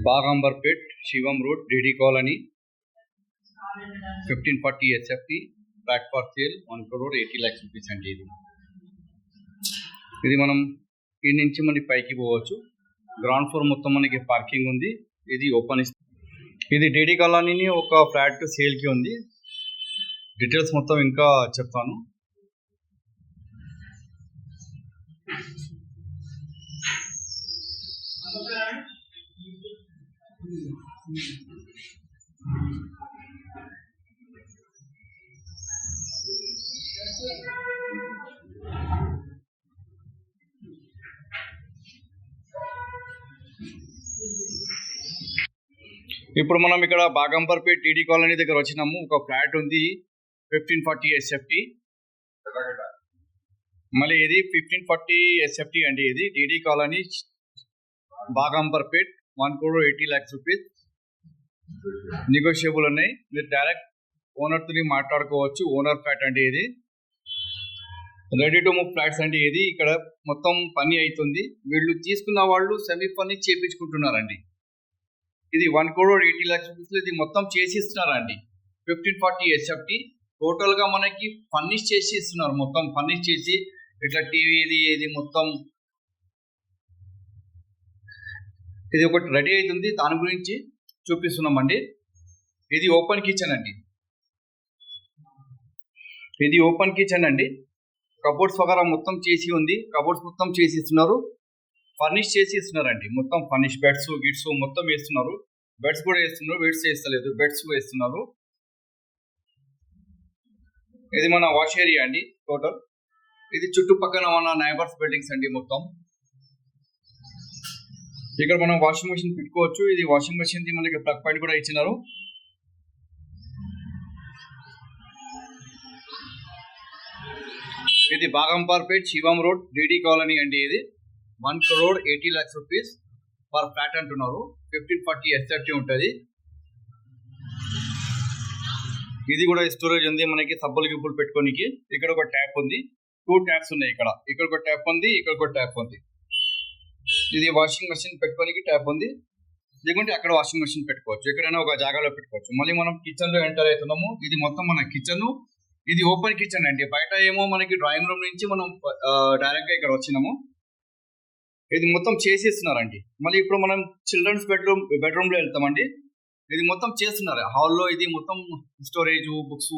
Bagambarpet, Shivam Road, DD Colony, 1540 SFT, flat for sale, 1 crore 80 lakhs rupees అండి. ఇది మనం ఈ నుంచి మనకి పైకి పోవచ్చు. గ్రౌండ్ ఫ్లోర్ మొత్తం మనకి పార్కింగ్ ఉంది. ఇది ఓపెన్. ఇది DD కాలనీని ఒక ఫ్లాట్ సేల్కి ఉంది. డీటెయిల్స్ మొత్తం ఇంకా చెప్తాను. ఇప్పుడు మనం ఇక్కడ బాగంబర్పేట్ DD కాలనీ దగ్గర వచ్చినాము. ఒక ఫ్లాట్ ఉంది 1540 SFT. మళ్ళీ ఇది 1540 SFT అండి. ఇది DD colony Baghamberpet, 1 crore 80 lakhs rupees. Negotiable ఉన్నాయి. మీరు డైరెక్ట్ ఓనర్తో మాట్లాడుకోవచ్చు. ఓనర్ ఫ్లాట్ అండి ఇది. రెడీ టు మూవ్ ఫ్లాట్స్ అండి ఇది. ఇక్కడ మొత్తం పని అవుతుంది. వీళ్ళు తీసుకున్న వాళ్ళు సెమీ ఫర్నిష్ చేయించుకుంటున్నారండి. ఇది 1 crore 80 lakhs rupees. ఇది మొత్తం చేసి ఇస్తున్నారండి. 1540 SFT టోటల్గా మనకి ఫర్నిష్ చేసి ఇస్తున్నారు. మొత్తం ఫర్నిష్ చేసి ఇట్లా టీవీ ఇది మొత్తం ఇది ఒకటి రెడీ అవుతుంది. దాని గురించి చూపిస్తున్నామండి. ఇది ఓపెన్ కిచెన్ అండి. ఇది ఓపెన్ కిచెన్ అండి. కబోర్డ్స్ వగేరా మొత్తం చేసి ఉంది. కబోర్డ్స్ మొత్తం చేసి ఇస్తున్నారు. ఫర్నిష్ చేసి ఇస్తున్నారండి. మొత్తం ఫర్నిష్ బెడ్స్ గిడ్స్ మొత్తం వేస్తున్నారు. బెడ్స్ కూడా వేస్తున్నారు. బెడ్స్ వేస్తలేదు, బెడ్స్ వేస్తున్నారు. ఇది మన వాష్ ఏరియా అండి టోటల్. ఇది చుట్టుపక్కల మన నైబర్స్ బిల్డింగ్స్ అండి మొత్తం. ఇక్కడ మనం వాషింగ్ మెషిన్ పెట్టుకోవచ్చు. ఇది వాషింగ్ మెషిన్ ది మనకి ప్లగ్ పాయింట్ కూడా ఇచ్చినారు. ఇది బాగంబర్పేట్ శివం రోడ్ DD కాలనీ అండి. ఇది 1 crore 80 lakhs rupees per flat అంటున్నారు. 1540 SFT ఉంటుంది. ఇది కూడా స్టోరేజ్ ఉంది మనకి. సబ్బులు గిబ్బులు పెట్టుకోనికి. ఇక్కడ ఒక ట్యాప్ ఉంది. 2 ట్యాప్స్ ఉన్నాయి. ఇక్కడ ఒక ట్యాప్ ఉంది, ఇక్కడ ఒక ట్యాప్ ఉంది. ఇది వాషింగ్ మెషిన్ పెట్టుకోనికి ట్యాప్ ఉంది. లేకుంటే అక్కడ వాషింగ్ మెషిన్ పెట్టుకోవచ్చు. ఎక్కడైనా ఒక జాగాలో పెట్టుకోవచ్చు. మళ్ళీ మనం కిచెన్ లో ఎంటర్ అవుతున్నాము. ఇది మొత్తం మన కిచెన్. ఇది ఓపెన్ కిచెన్ అండి. బయట ఏమో మనకి డ్రాయింగ్ రూమ్ నుంచి మనం డైరెక్ట్ గా ఇక్కడ వచ్చినాము. ఇది మొత్తం చేసేస్తున్నారండి. మళ్ళీ ఇప్పుడు మనం చిల్డ్రన్స్ బెడ్రూమ్ లో వెళ్తామండి. ఇది మొత్తం చేస్తున్నారు హాల్లో. ఇది మొత్తం స్టోరేజ్ బుక్స్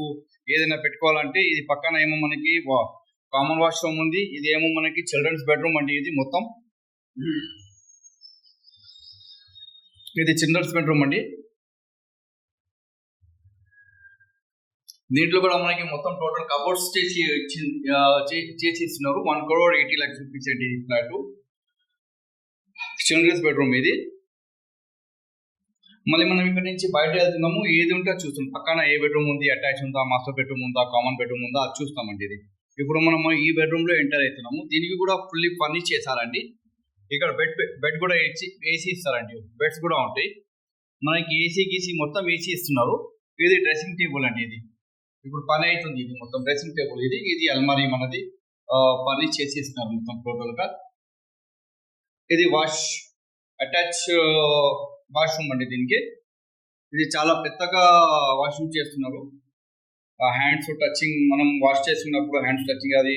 ఏదైనా పెట్టుకోవాలంటే ఇది పక్కన ఏమో మనకి కామన్ వాష్రూమ్ ఉంది. ఇది ఏమో మనకి చిల్డ్రన్స్ బెడ్రూమ్ అండి. ఇది మొత్తం ఇది చిల్డ్రన్స్ బెడ్రూమ్ అండి. దీంట్లో కూడా మనకి మొత్తం టోటల్ కబోర్డ్స్ చేసి ఇస్తున్నారు. 1 crore 80 lakhs rupees అండి ఈ ఫ్లాట్. చిల్డ్రన్స్ బెడ్రూమ్ ఇది. మళ్ళీ మనం ఇక్కడ నుంచి బయట వెళ్తున్నాము. ఏది ఉంటే చూస్తాం. పక్కన ఏ బెడ్రూమ్ ఉంది, అటాచ్ ఉందా, మాస్టర్ బెడ్రూమ్ ఉందా, కామన్ బెడ్రూమ్ ఉందా, అది చూస్తామండి. ఇది ఇప్పుడు మనం ఈ బెడ్రూమ్ లో ఎంటర్ అవుతున్నాము. దీనికి కూడా ఫుల్లీ ఫర్నిష్ చేశారండి. ఇక్కడ బెడ్ కూడా ఏసీ ఇస్తారండి. బెడ్స్ కూడా ఉంటాయి. మనకి ఏసీ మొత్తం ఏసీ ఇస్తున్నారు. ఇది డ్రెస్సింగ్ టేబుల్ అండి. ఇది ఇప్పుడు పని అవుతుంది. ఇది మొత్తం డ్రెస్సింగ్ టేబుల్. ఇది అల్మారీ మనది ఫర్నిష్ చేసి ఇస్తున్నారు మొత్తం టోటల్ గా. ఇది అటాచ్ వాష్రూమ్ అండి. దీనికి ఇది చాలా పెద్దగా వాష్రూమ్ చేస్తున్నారు. హ్యాండ్స్ టచింగ్, మనం వాష్ చేస్తున్నప్పుడు హ్యాండ్స్ టచింగ్ అది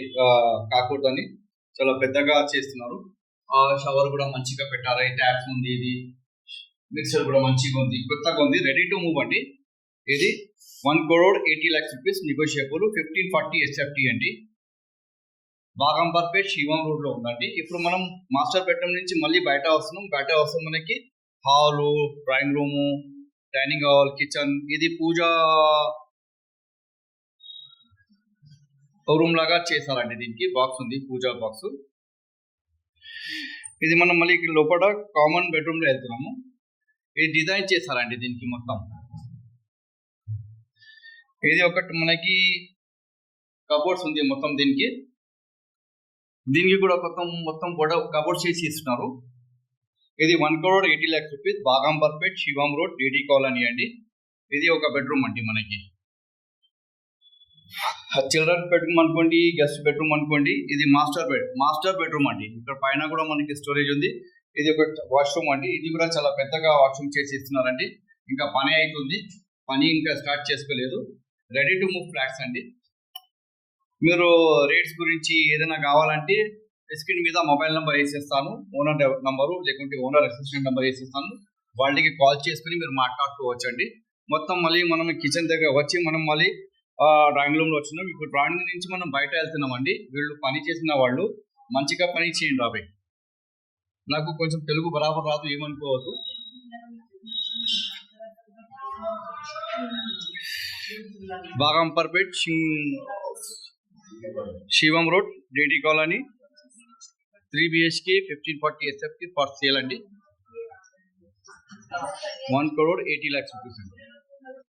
కాకూడదని చాలా పెద్దగా చేస్తున్నారు. షవర్ కూడా మంచిగా పెట్టారు. ట్యాప్స్ ఉంది. ఇది మిక్సర్ కూడా మంచిగా ఉంది, కొత్తగా ఉంది. రెడీ టు మూవ్ అండి. ఇది 1 crore 80 lakhs rupees negotiable. 1540 SFT అండి. బాగంబర్పేట్ శివం రోడ్ లో ఉందండి. ఇప్పుడు మనం మాస్టర్ బెడ్రూమ్ నుంచి మళ్ళీ బయట వస్తున్నాం. బయట వస్తాం మనకి hall, drawing room, dining hall, kitchen. ఇది పూజా రూమ్ లాగా చేశారండి. దీనికి బాక్స్ ఉంది, పూజా బాక్స్. ఇది మనం మళ్ళీ లోపల కామన్ బెడ్రూమ్ లో వెళ్తున్నాము. ఇది డిజైన్ చేశారండి దీనికి మొత్తం. ఇది ఒకటి మనకి కబోర్డ్స్ ఉంది మొత్తం. దీనికి కూడా మొత్తం కూడా కబోర్డ్స్ చేసి ఇస్తున్నారు. ఇది 1 crore 80 lakhs rupees బాగంబర్పేట్ శివం రోడ్ DD కాలనీ అండి. ఇది ఒక బెడ్రూమ్ అండి మనకి. చిల్డ్రన్ బెడ్రూమ్ అనుకోండి, గెస్ట్ బెడ్రూమ్ అనుకోండి. ఇది మాస్టర్ బెడ్రూమ్ అండి. ఇక్కడ పైన కూడా మనకి స్టోరేజ్ ఉంది. ఇది ఒక వాష్రూమ్ అండి. ఇది కూడా చాలా పెద్దగా వాష్రూమ్ చేసి ఇస్తున్నారండి. ఇంకా పని అవుతుంది, పని ఇంకా స్టార్ట్ చేసుకోలేదు. రెడీ టు మూవ్ ఫ్లాట్స్ అండి. మీరు రేట్స్ గురించి ఏదైనా కావాలంటే స్క్రీన్ మీద మొబైల్ నెంబర్ వేసేస్తాను, ఓనర్ నెంబరు లేకుంటే ఓనర్ అసిస్టెంట్ నెంబర్ వేసేస్తాను. వాళ్ళకి కాల్ చేసుకుని మీరు మాట్లాడుకోవచ్చు అండి. మొత్తం మళ్ళీ మనం కిచెన్ దగ్గర వచ్చి మనం మళ్ళీ డ్రాయింగ్ రూమ్లో వచ్చినాం. ఇప్పుడు డ్రాయింగ్ నుంచి మనం బయట వెళ్తున్నాం అండి. వీళ్ళు పని చేసిన వాళ్ళు మంచిగా పని చేయండి రాబోయ్. నాకు కొంచెం తెలుగు బరాబర్ రాదు, ఏమనుకోవద్దు. Baghamberpet Shivam road DT colony 3 BHK 1540 SFT for sale అండి. 1 crore 80 lakhs rupees అండి.